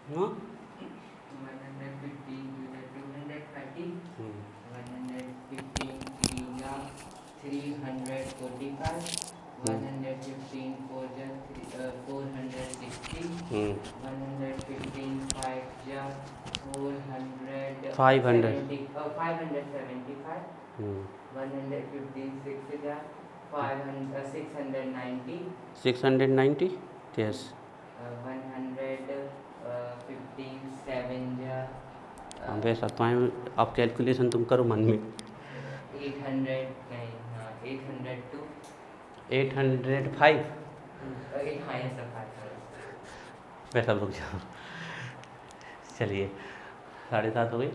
हाँ 115 230, हम्म, 115 3 345, हम्म, 115 460, हम्म, 115 5 500, 470, 575, हम्म, 115 6 500 690, 690, यस। 115 7 हाँ वैसा तो है, आप कैलकुलेशन तुम करो मन में। 800 नहीं, हाँ 802, 805, 8 हाँ ये सब 5 वैसा रुक जाओ। चलिए 7:30 हो गई।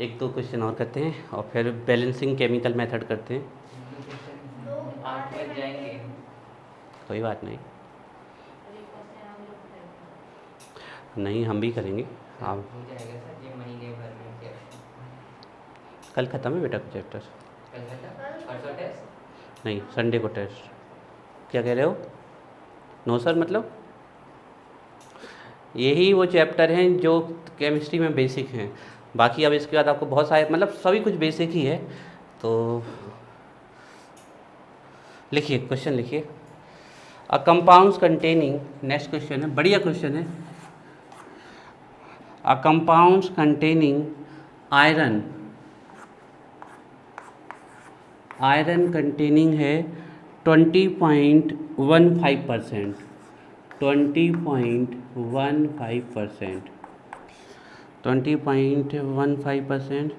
एक दो क्वेश्चन और करते हैं और फिर बैलेंसिंग केमिकल मेथड करते हैं। हिंदू क्वेश्चन 8 बज जाएंगे। कोई बात नहीं, नहीं हम भी करेंगे। आप हो जाएगा सर ये महीने भर में क्या कल ख़त्म है बेटा चैप्टर? कल खत्म परसों टेस्ट। नहीं संडे को टेस्ट। क्या कह रहे हो? नो सर मतलब यही वो चैप्टर हैं जो केमिस्ट्री में बेसिक हैं। बाकी अब इसके बाद आपको बहुत सारे मतलब सभी कुछ बेसिक ही है। तो लिखिए, क्वेश्चन लिखिए। A compounds containing, next question है, बढ़िया क्वेश्चन है। A compounds containing iron, iron containing है 20.15%, 20.15%, 20.15%।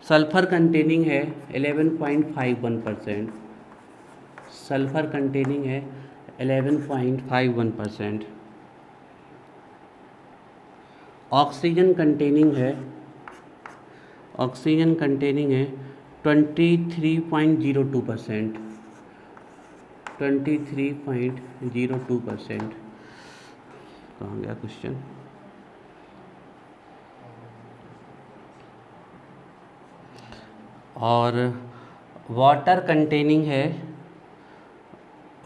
सल्फर कंटेनिंग है 11.51%, सल्फर कंटेनिंग है 11.51%। ऑक्सीजन कंटेनिंग है, ऑक्सीजन कंटेनिंग है 23.02%, 23.02%। कहाँ गया क्वेश्चन? और वाटर कंटेनिंग है,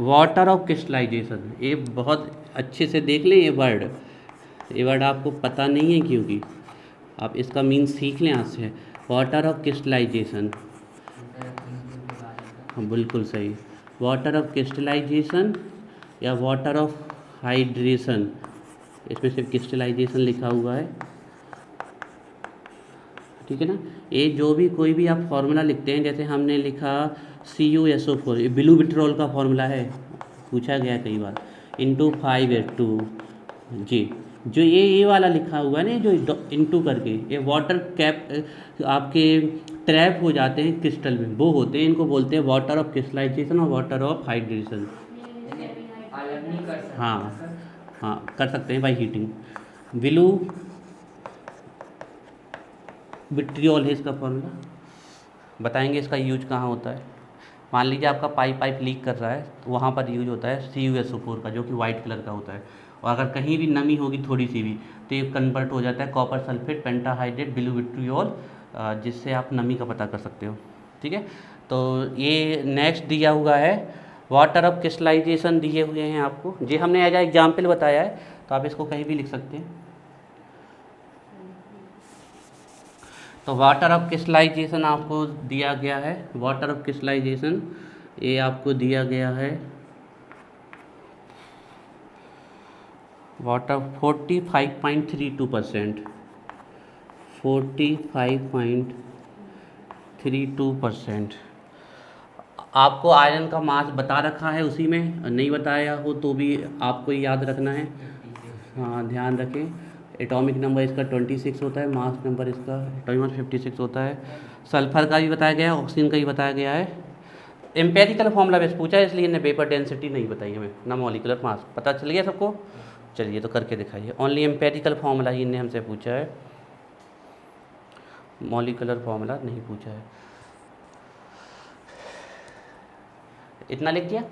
वाटर ऑफ क्रिस्टलाइजेशन, ये बहुत अच्छे से देख लें ये वर्ड आपको पता नहीं है क्योंकि आप इसका मीन सीख लें आज से। वाटर ऑफ क्रिस्टलाइजेशन, हाँ बिल्कुल सही। वाटर ऑफ क्रिस्टलाइजेशन या वाटर ऑफ हाइड्रेशन, इसमें सिर्फ क्रिस्टलाइजेशन लिखा हुआ है, ठीक है ना। ये जो भी कोई भी आप फार्मूला लिखते हैं, जैसे हमने लिखा CuSO4, ये ब्लू विट्रोल का फार्मूला है, पूछा गया है कई बार, इंटू 5H2 जी। जो ये वाला लिखा हुआ है ना, जो इंटू करके ये वाटर कैप आपके ट्रैप हो जाते हैं क्रिस्टल में, वो होते हैं, इनको बोलते हैं वाटर ऑफ क्रिस्टलाइजेशन और वाटर ऑफ हाइड्रेशन। अलग नहीं कर सकते हाँ ना सर। हाँ कर सकते हैं बाई हीटिंग। ब्लू विट्रियोल है इसका फॉर्मूला, बताएंगे इसका यूज कहाँ होता है। मान लीजिए आपका पाइप लीक कर रहा है, तो वहाँ पर यूज होता है CuSO4 का, जो कि वाइट कलर का होता है। और अगर कहीं भी नमी होगी थोड़ी सी भी, तो ये कन्वर्ट हो जाता है copper sulphate pentahydrate blue vitriol, जिससे आप नमी का पता कर सकते हो, ठीक है। तो ये नेक्स्ट दिया हुआ है, वाटर ऑफ क्रिस्टलाइजेशन दिए हुए हैं आपको, जी हमने एज एग्जाम्पल बताया है, तो आप इसको कहीं भी लिख सकते हैं। तो वाटर ऑफ क्रिस्टलाइजेशन आपको दिया गया है, वाटर ऑफ क्रिस्टलाइजेशन ये आपको दिया गया है वाटर 45.32%, 45.32%। आपको आयरन का मास बता रखा है उसी में, नहीं बताया हो तो भी आपको याद रखना है। 56। हाँ ध्यान रखें, एटॉमिक नंबर इसका 26 होता है, मास नंबर इसका एटॉमिक 56 होता है। सल्फर का भी बताया गया है, ऑक्सीजन का भी बताया गया है। एम्पेरिकल फॉर्मूला बेस पूछा है, इसलिए इन्हें वेपर डेंसिटी नहीं बताई हमें, ना मॉलिकुलर मास। पता चल गया सबको? चलिए तो करके दिखाइए। ओनली एम्पेरिकल फॉर्मूला ही इन्हें हमसे पूछा है, मॉलिकुलर फॉर्मूला नहीं पूछा है। इतना लिख दिया,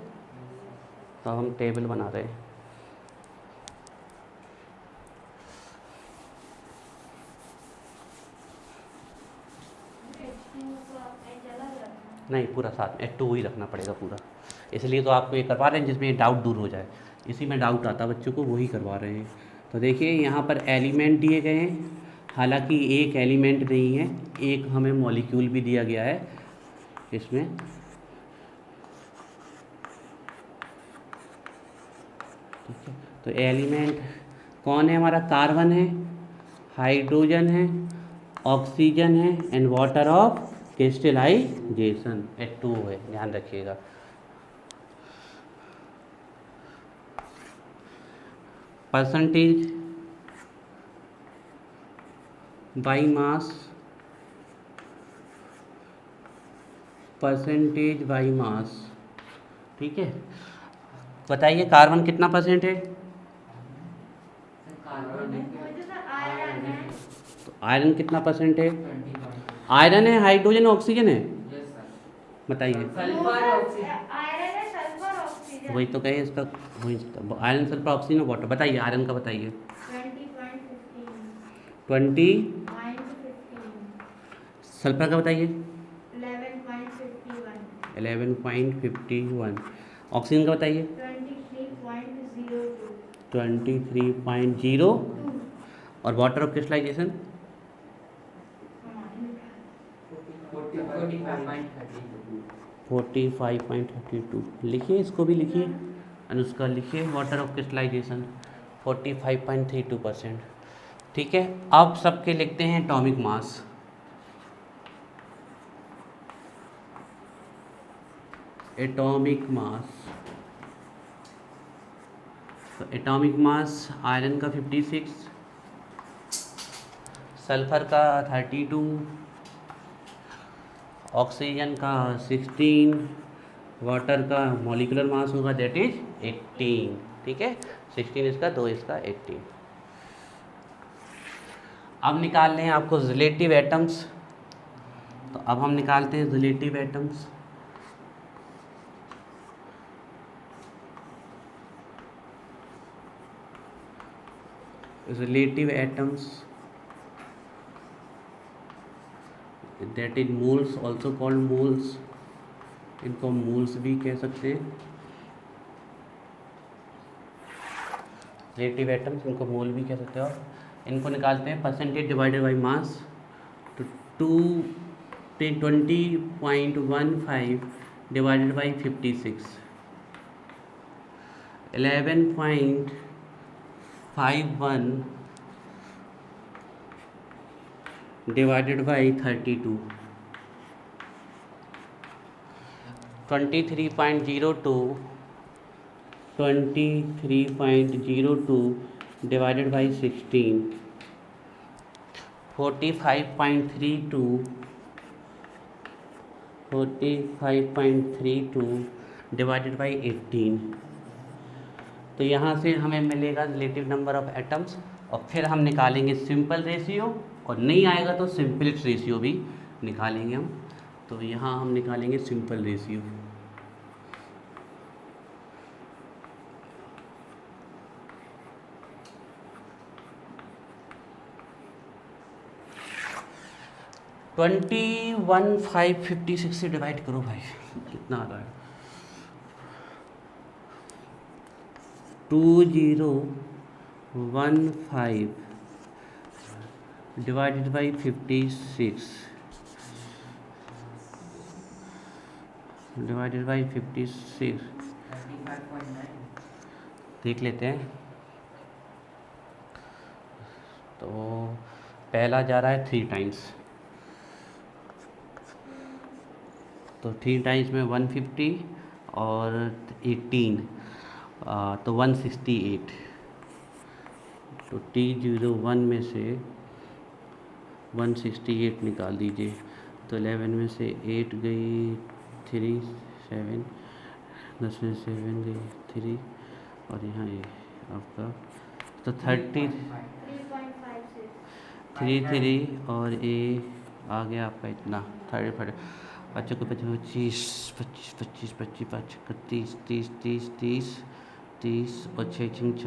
तो हम टेबल बना रहे हैं। नहीं पूरा साथ में H2 ही रखना पड़ेगा पूरा, इसलिए तो आपको ये करवा रहे हैं जिसमें ये डाउट दूर हो जाए। इसी में डाउट आता बच्चों को, वही करवा रहे हैं। तो देखिए यहाँ पर एलिमेंट दिए गए हैं, हालांकि एक एलिमेंट नहीं है, एक हमें मॉलिक्यूल भी दिया गया है इसमें। ठीक है, तो एलिमेंट कौन है हमारा? कार्बन है, हाइड्रोजन है, ऑक्सीजन है and water of crystallization H2O है, ध्यान रखिएगा। Percentage by mass, percentage by mass. ठीक है, बताइए कार्बन कितना परसेंट है? तो आयरन कितना परसेंट है? आयरन है, हाइड्रोजन, ऑक्सीजन है, बताइए। वही तो कहे इसका, वही आयरन, सल्फर, ऑक्सीजन और वाटर। बताइए आयरन का, बताइए। 20। सल्फर का बताइए। 11.51। ऑक्सीजन का बताइए। 23.02। और वाटर ऑफ क्रिस्टलाइजेशन 45.32। लिखिए, इसको भी लिखिए, अनुष्का लिखिए, वाटर ऑफ क्रिस्टलाइजेशन 45.32%। ठीक है, अब सबके लिखते हैं एटॉमिक मास। एटॉमिक मास, तो एटॉमिक मास आयरन का 56, सल्फर का 32, ऑक्सीजन का 16, वाटर का मॉलिक्यूलर मास होगा दैट इज 18। ठीक है, 16 इसका, 2 इसका, 18। अब निकालने हैं आपको रिलेटिव एटम्स। तो अब हम निकालते हैं relative atoms. Relative atoms that is moles, also called moles, इनको मोल्स भी कह सकते हैं। रिलेटिव एटम्स, इनको मोल भी कह सकते हो। इनको निकालते हैं परसेंटेज डिवाइडेड बाई मास। तो 20.15 divided by 56, 11.51 divided by 32, 23.02 divided by 16, 45.32 divided by 18। तो यहाँ से हमें मिलेगा रिलेटिव नंबर ऑफ एटम्स, और फिर हम निकालेंगे सिंपल रेशियो, और नहीं आएगा तो सिंपलेस्ट रेशियो भी निकालेंगे हम। तो यहाँ हम निकालेंगे सिंपल रेशियो। ट्वेंटी 1556 से डिवाइड करो भाई, कितना आ रहा है? 2015 डिवाइडेड बाई 56 डिवाइडेड बाई 56 देख लेते हैं। तो पहला जा रहा है 3 टाइम्स, तो 3 टाइम्स में 150 और 18, तो 168। तो T01 में से 168 निकाल दीजिए। तो 11 में से 8 गई 3, 7, 10 में 7 गई 3, और यहाँ ये आपका तो 33 और ए आ गया आपका इतना 35, बच्चों को 25 30 और 36।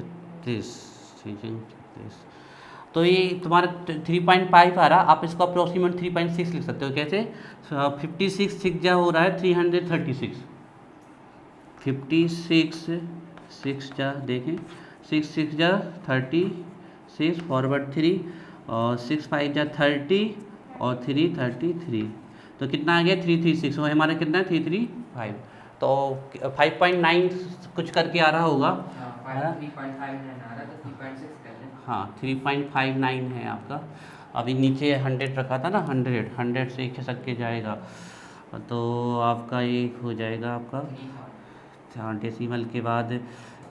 तो ये तुम्हारा 3.5 आ रहा, आप इसको अप्रोक्सीमेट 3.6 लिख सकते हो। कैसे? 56 6 जा हो रहा है 336, 56 6 जा देखें, 6 6 जा 36, फॉरवर्ड 3 और 6 5 जा 30 और 3 33, तो कितना आ गया 336, वो हमारा कितना है 335, तो 5.9 कुछ करके आ रहा होगा। हाँ 3.59 आ रहा तो 3.6 कर लें। हाँ 3.59 है आपका। अभी नीचे 100 रखा था ना, 100 से खिसक के जाएगा, तो आपका एक हो जाएगा आपका। 3 हाँ डेसिमल के बाद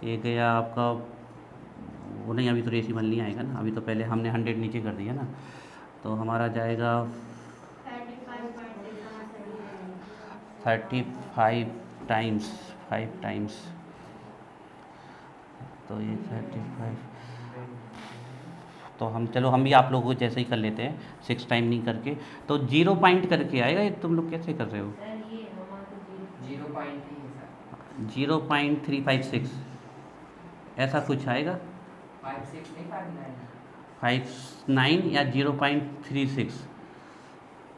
ये गया आपका, वो नहीं अभी तो डेसिमल नहीं आएगा ना, अभी तो पहले हमने 100 नीचे कर दिया ना, तो हमारा जाएगा 35 टाइम्स 5 टाइम्स, तो ये 35, तो हम चलो हम भी आप लोगों को जैसे ही कर लेते हैं, 6 टाइम नहीं करके, तो 0 पॉइंट करके आएगा। ये तुम लोग कैसे कर रहे हो? 0.356 ऐसा कुछ आएगा, 56 नहीं 59। 59 या 0.36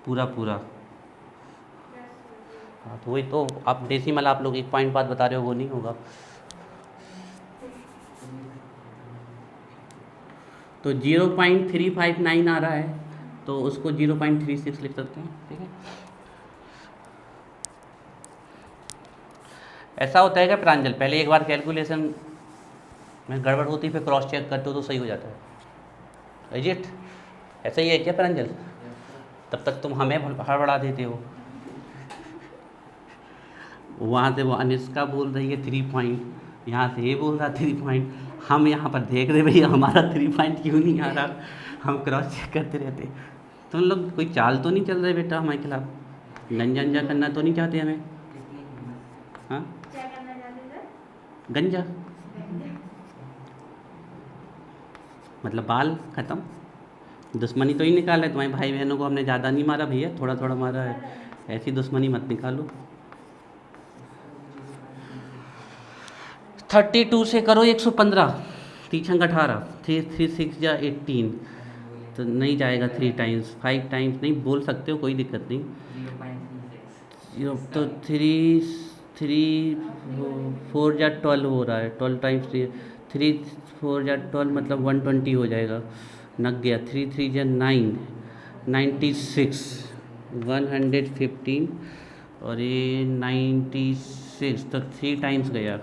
पूरा पूरा। हाँ तो वही तो, आप डेसिमल आप लोग 1 पॉइंट बाद बता रहे हो, वो नहीं होगा। तो 0.359 आ रहा है, तो उसको 0.36 लिख सकते हैं, ठीक है। ऐसा होता है क्या प्रांजल, पहले एक बार कैलकुलेशन में गड़बड़ होती है फिर क्रॉस चेक करते हो तो सही हो जाता है, इज इट? ऐसा ही है क्या प्रांजल? तब तक तुम हमें हड़बड़ा देते हो। वहाँ से वो अनिष्का बोल रही है 3 पॉइंट, यहाँ से ये बोल रहा 3 पॉइंट, हम यहाँ पर देख रहे भैया हमारा 3 पॉइंट क्यों नहीं आ रहा, हम क्रॉस चेक करते रहते। तुम लोग कोई चाल तो नहीं चल रहे बेटा हमारे खिलाफ, गंजा अंजा करना तो नहीं चाहते हमें? हाँ गंजा मतलब बाल ख़त्म, दुश्मनी तो ही निकाला है। तुम्हारे भाई बहनों को हमने ज़्यादा नहीं मारा भैया, थोड़ा थोड़ा मारा है, ऐसी दुश्मनी मत निकालो। 32 से करो 115, 3 छंग 18, 3 6 जा 18, तो नहीं जाएगा 3 टाइम्स, 5 टाइम्स नहीं बोल सकते हो, कोई दिक्कत नहीं। 0.36 तो 3 4 जा 12 हो रहा है, 12 टाइम्स 3 4 जा 12 मतलब 120 हो जाएगा, नग गया। 3 3 जा 9, 96, 115 और ये 96, तो 3 टाइम्स गया।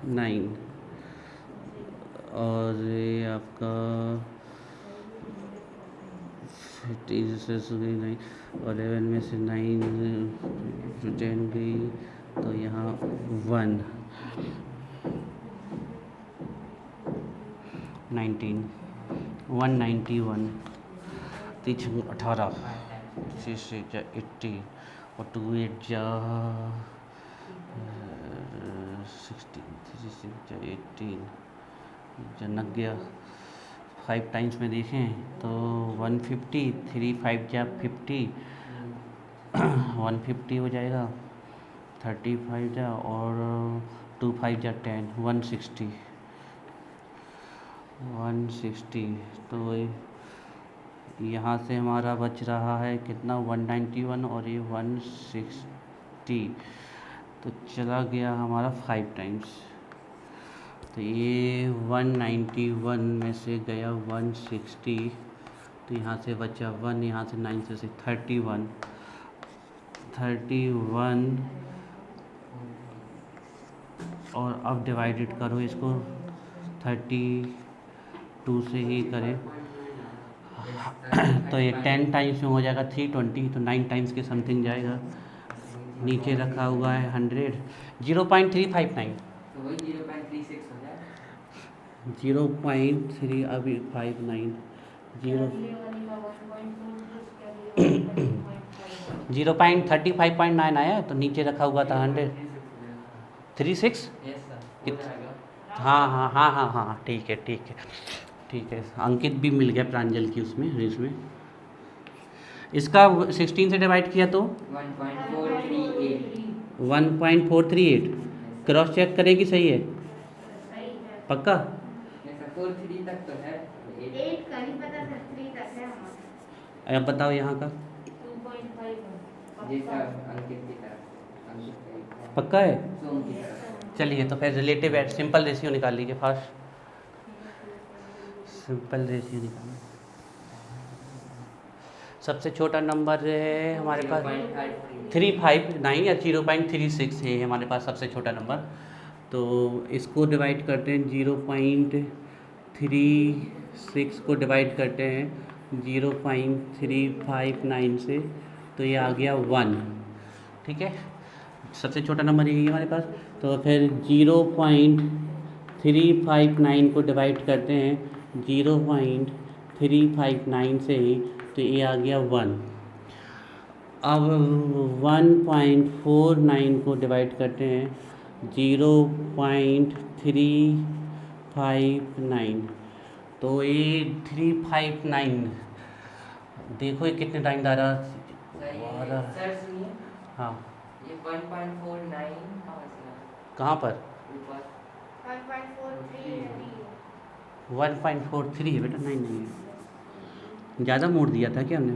9 और ये आपका 50 से 9 और 11 में से 9 10 गई, तो यहाँ 1 19 191, 3 18, 3 से 80 और 2 8 जा 16, 3 6 जा 18 जनक गया। 5 टाइम्स में देखें तो 150, 3 5 जा 50, 150 हो जाएगा, 35 जा और 2 5 जा 10, 160, 160, तो यहाँ से हमारा बच रहा है कितना 191 और ये 160, तो चला गया हमारा 5 टाइम्स, तो ये 191 में से गया 160, तो यहाँ से बचा 1, यहाँ से 9 से 31 और अब डिवाइडेड करो इसको 32 से ही करें तो ये 10 टाइम्स में हो जाएगा 320, तो 9 टाइम्स के समथिंग जाएगा। नीचे रखा हुआ है 100, 0.359, तो वही 0.36 हो जाए। 0.3 अभी 59 0 0.35.9 आया, तो नीचे रखा हुआ था 100 36। यस सर, हो जाएगा। हाँ हाँ हाँ हाँ हाँ ठीक है ठीक है ठीक है, अंकित भी मिल गया प्रांजल की उसमें रेस में। इसका 16 से डिवाइड किया तो 1.438। 1.438, क्रॉस चेक करें कि सही है, पक्का? ऐसा 43 तक तो है, 8 का नहीं पता सर, 3 तक है हमारा। अब बताओ यहाँ का 2.5 जैसा अंकित की तरफ से, अंकित का एक पक्का है? सोम की तरफ। चलिए तो फिर रिलेटिव एट सिंपल रेशियो निकाल लीजिए फास्ट। सिंपल रेशियो निकालना, सबसे छोटा नंबर है हमारे पास 359 या 0.36 है हमारे पास सबसे छोटा नंबर। तो इसको डिवाइड करते हैं 0.36 को डिवाइड करते हैं 0.359 से, तो ये आ गया 1। ठीक है, सबसे छोटा नंबर यही है हमारे पास। तो फिर 0.359 को डिवाइड करते हैं 0.359 से ही, तो ये आ गया 1। अब 1.49 को डिवाइड करते हैं 0.359, तो ये 359, देखो ये कितने टाइम जा रहा। सर सुनिए, हाँ, ये 1.49 कहाँ पर? ऊपर 1.43 है बेटा, 9 नहीं है, ज़्यादा मोड़ दिया था क्या हमने?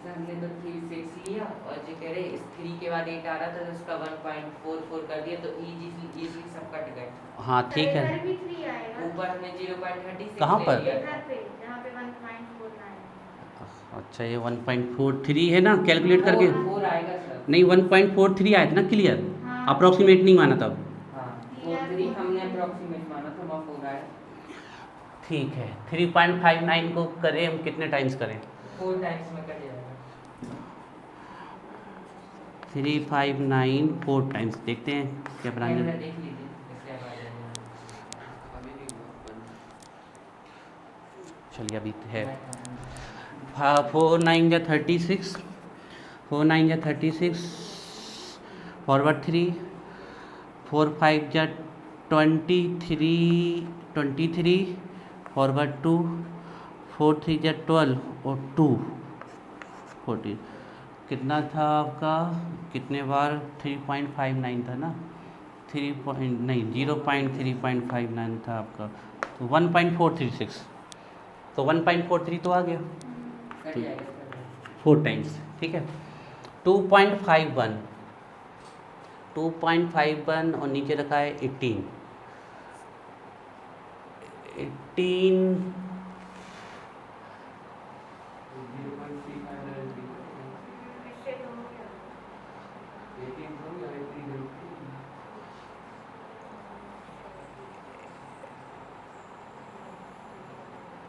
सर हमने तो 36 लिया और जो कह रहे इस 3 के बाद 8 आ रहा था तो उसका 1.44 कर दिया, तो इजीली सब कट गए। हाँ ठीक है। ऊपर हमने 0.36 कहाँ पर? ले लिया था। अच्छा, ये 1.43 है ना, कैलकुलेट करके? 4 आएगा सर। नहीं, 1.43 आया था ना क्लियर, अप्रोक्सीमेट नहीं माना तब। हाँ 43 हमने अप्रोक्सीमेट माना था, वहाँ 4 आया। ठीक है, 3.59 को करें हम कितने टाइम्स करें? 4 टाइम्स में कट जाएगा। 359 4 टाइम्स, देखते हैं क्या कैमरा बनाएंगे। देख लीजिए इससे अब आ जाएगा। अभी नहीं हुआ। चलिए अभी है। 4 9 या 36, 4 9 या 36, फॉरवर्ड 3, 4 5 या 23, फॉरवर्ड 2, 4 3 या 12 और 2 14, कितना था आपका, कितने बार? 3.59 था ना, 0.359 था आपका, तो 1.436, तो 1.43 तो आ गया कट जाएगा सर। 4 टाइम्स। ठीक है, 2.51 और नीचे रखा है 18।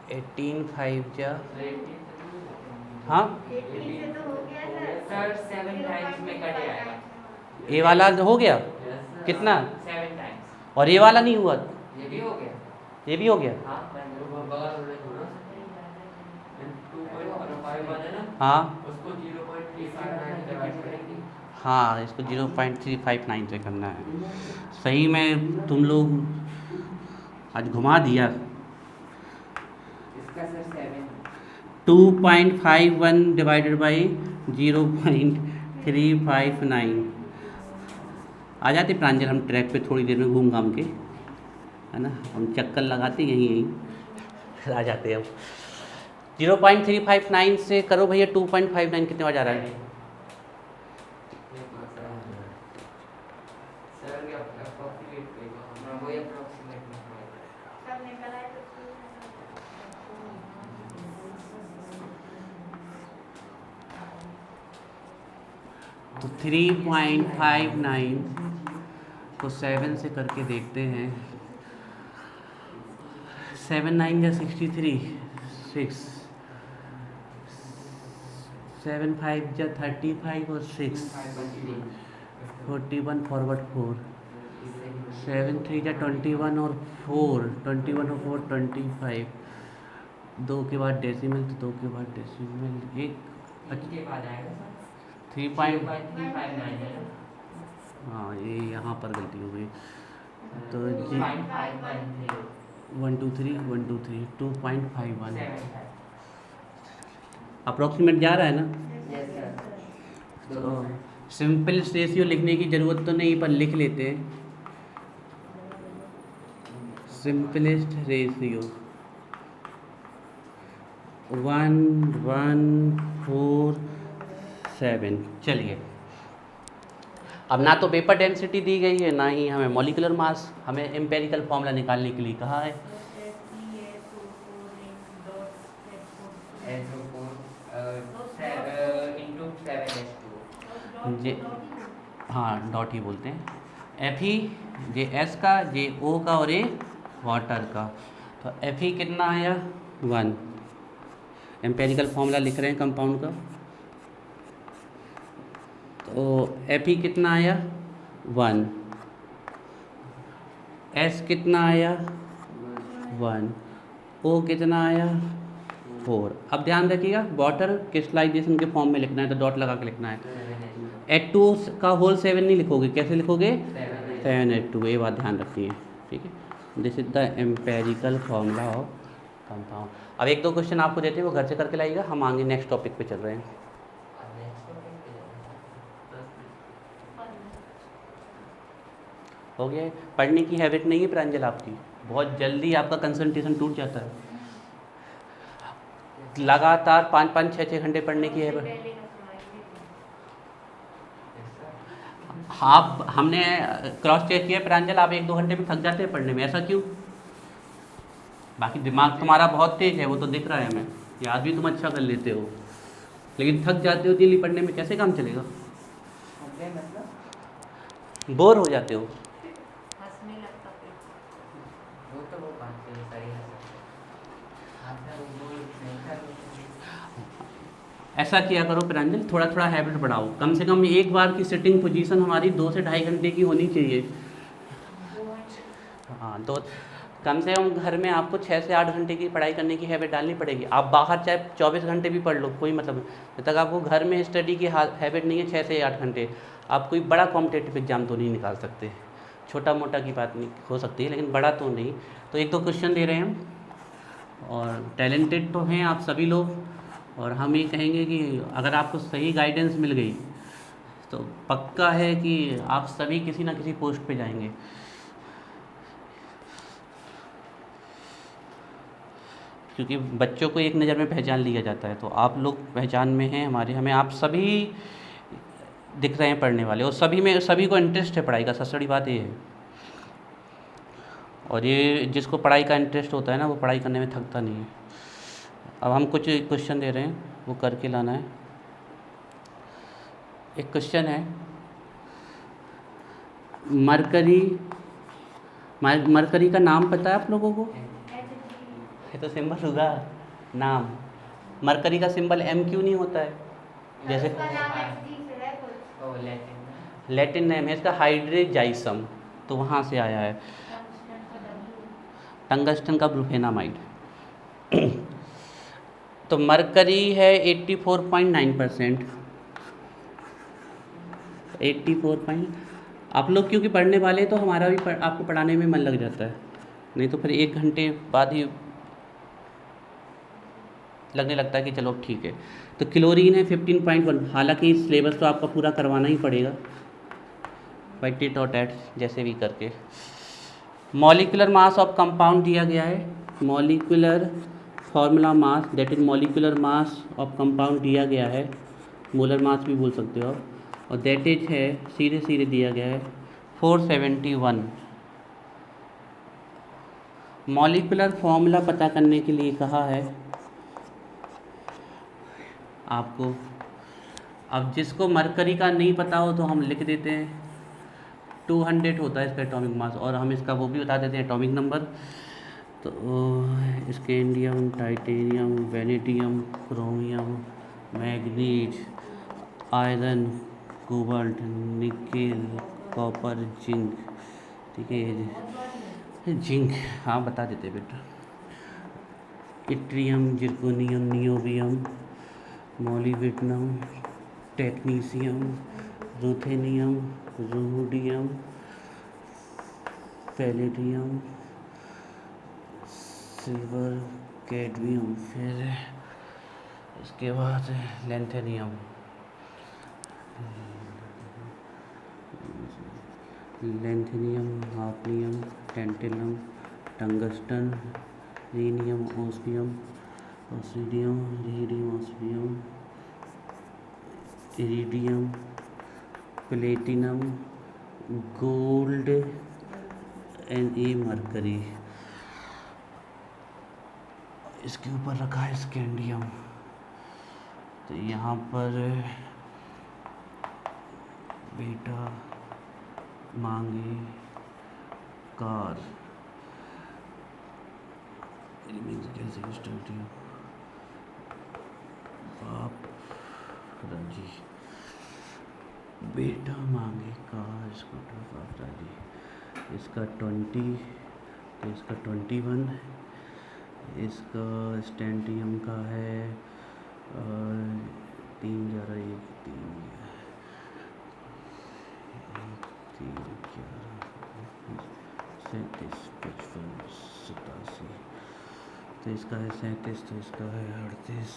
एटीन 5 जा, हाँ सर 7 टाइम्स में कट जाएगा। ये वाला हो गया कितना, 7 टाइम्स। और ये वाला नहीं हुआ, ये भी हो गया। ये भी हो गया। हाँ हाँ उसको 0.359 डिवाइड करेंगे। हाँ, इसको 0.359 से करना है। सही में तुम लोग आज घुमा दिया। इसका सर 7 2.51 डिवाइडेड बाई 0.359 आ जाते प्रांजल, हम ट्रैक पे थोड़ी देर में घूम घाम के, है ना, हम चक्कर लगाते यहीं फिर आ जाते हैं हम। 0.359 से करो भैया, 2.59 कितने बार जा रहा है? सर अप्रोक्सीमेट करेगा, वो अप्रोक्सीमेट में तो 3.59 को 7 से करके देखते हैं। 7 9 या 63, 6, 7 5 या 35 और 6, 41 फॉरवर्ड 4, 7 3 या 21 और 4, 21 और 4 25, 2 के बाद डेसिमल, तो 2 के बाद डेसिमल, एक के बाद आएगा सर। 3.359 है ना? हाँ, ये यहाँ पर गलती हो गई, तो 2.513 1 2 3 1 2 3 2.51 7 अप्रॉक्सीमेट जा रहा है ना। Yes sir. तो सिंपल रेशियो लिखने की ज़रूरत तो नहीं, पर लिख लेते हैं। Simplest ratio 1 1 4 7। चलिए, अब ना तो वेपर डेंसिटी दी गई है, ना ही हमें मॉलिक्यूलर मास, हमें एम्पेरिकल फॉर्मूला निकालने के लिए कहा है। जे हाँ, डॉट ही बोलते हैं। Fe जे एस का, जे ओ का और ए वाटर का। तो Fe कितना आया 1। एम्पेरिकल फॉर्मूला लिख रहे हैं कंपाउंड का। तो Fe कितना आया 1, S कितना आया 1, O कितना आया 4। अब ध्यान रखिएगा, वाटर क्रिस्टलाइजेशन के फॉर्म में लिखना है तो डॉट लगा के लिखना है। H2O का होल 7 नहीं लिखोगे, कैसे लिखोगे 7H2, ये बात ध्यान रखनी है, ठीक है। This is the empirical formula of compound. अब एक दो क्वेश्चन आपको देते हैं, वो घर से करके लाइएगा, हम आगे नेक्स्ट टॉपिक पे चल रहे हैं। हो गया है? पढ़ने की हैबिट नहीं है प्रांजल आपकी, बहुत जल्दी आपका कंसंट्रेशन टूट जाता है। लगातार 5-5, 6-6 घंटे पढ़ने की हैबिट। हाँ, हमने क्रॉस चेक किया प्रांजल, आप 1-2 घंटे में थक जाते हैं पढ़ने में, ऐसा क्यों? बाकी दिमाग तुम्हारा बहुत तेज है, वो तो दिख रहा है हमें, याद भी तुम अच्छा कर लेते हो, लेकिन थक जाते हो डेली पढ़ने में, कैसे काम चलेगा? बोर हो जाते हो। ऐसा किया करो प्रांजल, थोड़ा थोड़ा हैबिट बढ़ाओ, कम से कम एक बार की सिटिंग पोजीशन हमारी 2 से 2.5 घंटे की होनी चाहिए। हाँ, तो कम से कम घर में आपको 6 से 8 घंटे की पढ़ाई करने की हैबिट डालनी पड़ेगी। आप बाहर चाहे 24 घंटे भी पढ़ लो, कोई मतलब नहीं, जब तक आपको घर में स्टडी की हैबिट नहीं है 6 से 8 घंटे, आप कोई बड़ा कॉम्पिटेटिव एग्जाम तो नहीं निकाल सकते। छोटा मोटा की बात नहीं हो सकती है, लेकिन बड़ा तो नहीं। तो 1-2 क्वेश्चन दे रहे हैं हम, और टैलेंटेड तो हैं आप सभी लोग, और हम ये कहेंगे कि अगर आपको सही गाइडेंस मिल गई तो पक्का है कि आप सभी किसी ना किसी पोस्ट पे जाएंगे। क्योंकि बच्चों को एक नज़र में पहचान लिया जाता है, तो आप लोग पहचान में हैं हमारे, हमें आप सभी दिख रहे हैं पढ़ने वाले, और सभी को इंटरेस्ट है पढ़ाई का, सबसे बड़ी बात ये है। और ये जिसको पढ़ाई का इंटरेस्ट होता है ना, वो पढ़ाई करने में थकता नहीं है। अब हम कुछ क्वेश्चन दे रहे हैं, वो करके लाना है। एक क्वेश्चन है, मरकरी का नाम पता है आप लोगों को? ये तो सिंबल होगा, नाम। मरकरी का सिंबल M क्यों नहीं होता है? जैसे लैटिन नेम है इसका हाइड्रेजाइसम, तो वहाँ से आया है। टंगस्टन का ब्रूफेनामाइड। तो मरकरी है 84.9%। 84 आप लोग क्योंकि पढ़ने वाले, तो हमारा भी आपको पढ़ाने में मन लग जाता है, नहीं तो फिर 1 घंटे बाद ही लगने लगता है कि चलो ठीक है। तो क्लोरीन है 15.1, हालांकि सिलेबस तो आपका पूरा करवाना ही पड़ेगा, बाई टिट और टैट जैसे भी करके। मॉलिक्यूलर मास ऑफ कंपाउंड दिया गया है, molecular formula mass, that is molecular mass of compound दिया गया है, मोलर मास भी बोल सकते हो आप, और दैट इज है सीधे दिया गया है 471। मॉलिक्यूलर फार्मूला पता करने के लिए कहा है आपको। अब जिसको मरकरी का नहीं पता हो तो हम लिख देते हैं 200 होता है इसका एटॉमिक मास, और हम इसका वो भी बता देते हैं एटॉमिक नंबर। तो scandium, titanium, vanadium, chromium, manganese, iron, cobalt, nickel, copper, zinc, ठीक है, जिंक हाँ बता देते बेटा, yttrium, zirconium, niobium, molybdenum, technetium, ruthenium, rhodium, palladium, silver, cadmium, फिर इसके बाद lanthanum, hafnium, tantalum, tungsten, rhenium, osmium, osmium, iridium, osmium, iridium, platinum, gold and ये मरकरी। इसके ऊपर रखा है स्कैंडियम। तो यहाँ पर बेटा मांगे कार, बाप राजी, बेटा मांगे कार स्कूटर बाप राजी। इसका 20, तो इसका 21, इसका स्टैंडियम का है 3 11 1 3 37 55 87। तो इसका है 37, तो इसका है 38,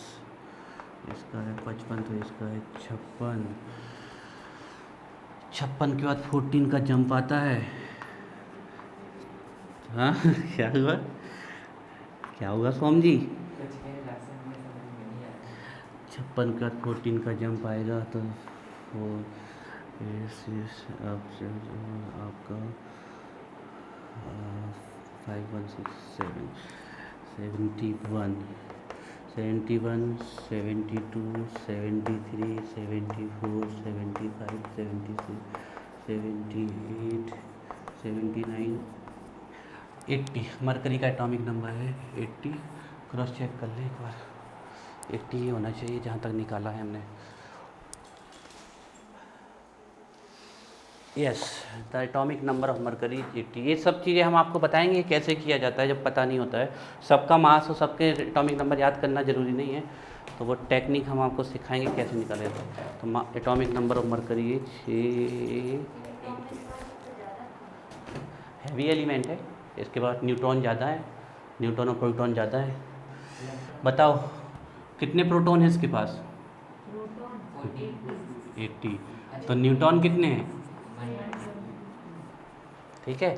इसका है 55, तो इसका है 56। 56 के बाद 14 का जंप आता है। हाँ क्या हुआ, क्या हुआ सोम जी? 56 के बाद 14 का जंप आएगा, तो वो आपका 5 1 6 7 71 71 72 73 74 75 76 78 79 80। मरकरी का एटॉमिक नंबर है 80। क्रॉस चेक कर लें एक बार, 80 ही होना चाहिए जहाँ तक निकाला है हमने। Yes, the atomic number of mercury 80। ये सब चीज़ें हम आपको बताएंगे कैसे किया जाता है जब पता नहीं होता है। सबका मास और सबके एटॉमिक नंबर याद करना ज़रूरी नहीं है, तो वो टेक्निक हम आपको सिखाएंगे कैसे निकाला जाता है। तो atomic number of mercury 6 heavy element है। इसके बाद न्यूट्रॉन ज़्यादा है, न्यूट्रॉन और प्रोटॉन ज़्यादा है। बताओ कितने प्रोटॉन है इसके पास? 80। तो न्यूट्रॉन कितने हैं? ठीक है।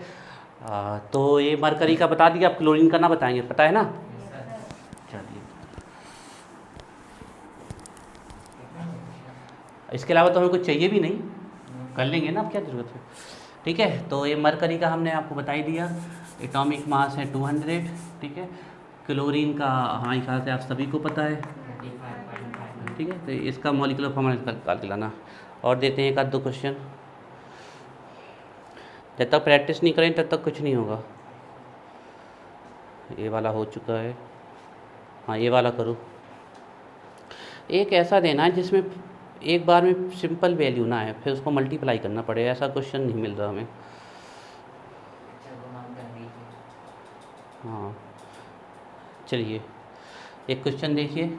तो ये मरकरी का बता दिया, आप क्लोरीन का ना बताएंगे, पता है ना? चलिए, इसके अलावा तो हमें कुछ चाहिए भी नहीं, कर लेंगे ना, अब क्या ज़रूरत है। ठीक है, तो ये मरकरी का हमने आपको बता ही दिया। एटॉमिक मास है 200। ठीक है, क्लोरीन का हमारे ख्याल से आप सभी को पता है। ठीक है, तो इसका मॉलिक्यूलर फॉर्मूला निकाल के लाना। और देते हैं एक आध दो क्वेश्चन, जब तक प्रैक्टिस नहीं करें तब तक कुछ नहीं होगा। ये वाला हो चुका है, हाँ ये वाला करो। एक ऐसा देना है जिसमें एक बार में सिंपल वैल्यू ना है, फिर उसको मल्टीप्लाई करना पड़े, ऐसा क्वेश्चन नहीं मिल रहा हमें। हाँ चलिए, एक क्वेश्चन देखिए,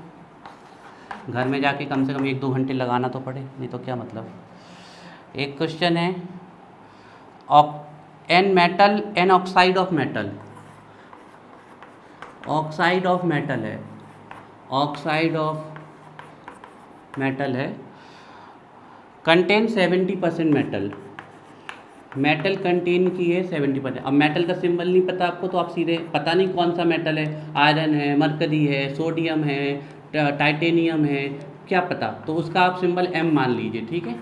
घर में जाके कम से कम 1-2 घंटे लगाना तो पड़े, नहीं तो क्या मतलब। एक क्वेश्चन है, an metal, an oxide of metal, oxide of metal है, ऑक्साइड ऑफ मेटल है, कंटेन 70% मेटल, मेटल कंटेन की है 70%। अब मेटल का सिंबल नहीं पता आपको, तो आप सीधे पता नहीं कौन सा मेटल है, आयरन है, मरकरी है, सोडियम है, टाइटेनियम है, क्या पता, तो उसका आप सिंबल एम मान लीजिए। ठीक है,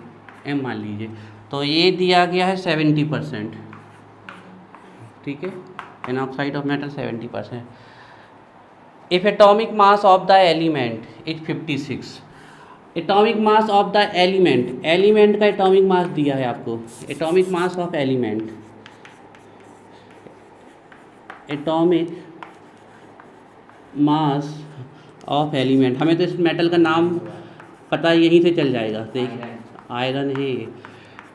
एम मान लीजिए। तो ये दिया गया है 70%। ठीक है, an oxide of metal 70%। If atomic mass of the element is 56, atomic mass of the element, element का एटॉमिक मास दिया है आपको, atomic mass of element, atomic mass of element, हमें तो इस मेटल का नाम पता यहीं से चल जाएगा। देखिए आयरन है,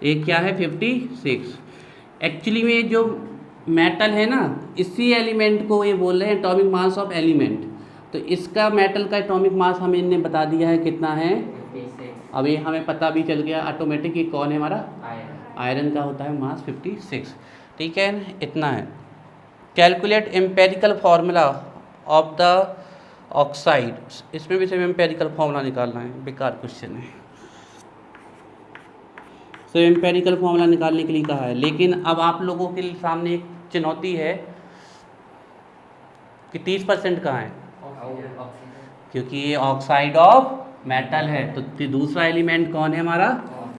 ये क्या है 56। एक्चुअली में जो मेटल है ना, इसी एलिमेंट को ये बोल रहे हैं एटॉमिक मास ऑफ एलिमेंट। तो इसका मेटल का एटॉमिक मास हमें इनने बता दिया है कितना है 56। अब ये हमें पता भी चल गया ऑटोमेटिक कि कौन है हमारा आयरन। आयरन का होता है मास 56। ठीक है, इतना है। Calculate empirical formula of the oxide, इसमें भी सिर्फ एम्पेरिकल फार्मूला निकालना है, बेकार क्वेश्चन है। तो एम्पेरिकल फार्मूला निकालने के लिए कहा है, लेकिन अब आप लोगों के सामने एक चुनौती है कि 30% कहाँ है, ऑक्सीजन। क्योंकि ये ऑक्साइड ऑफ मेटल है तो दूसरा एलिमेंट कौन है हमारा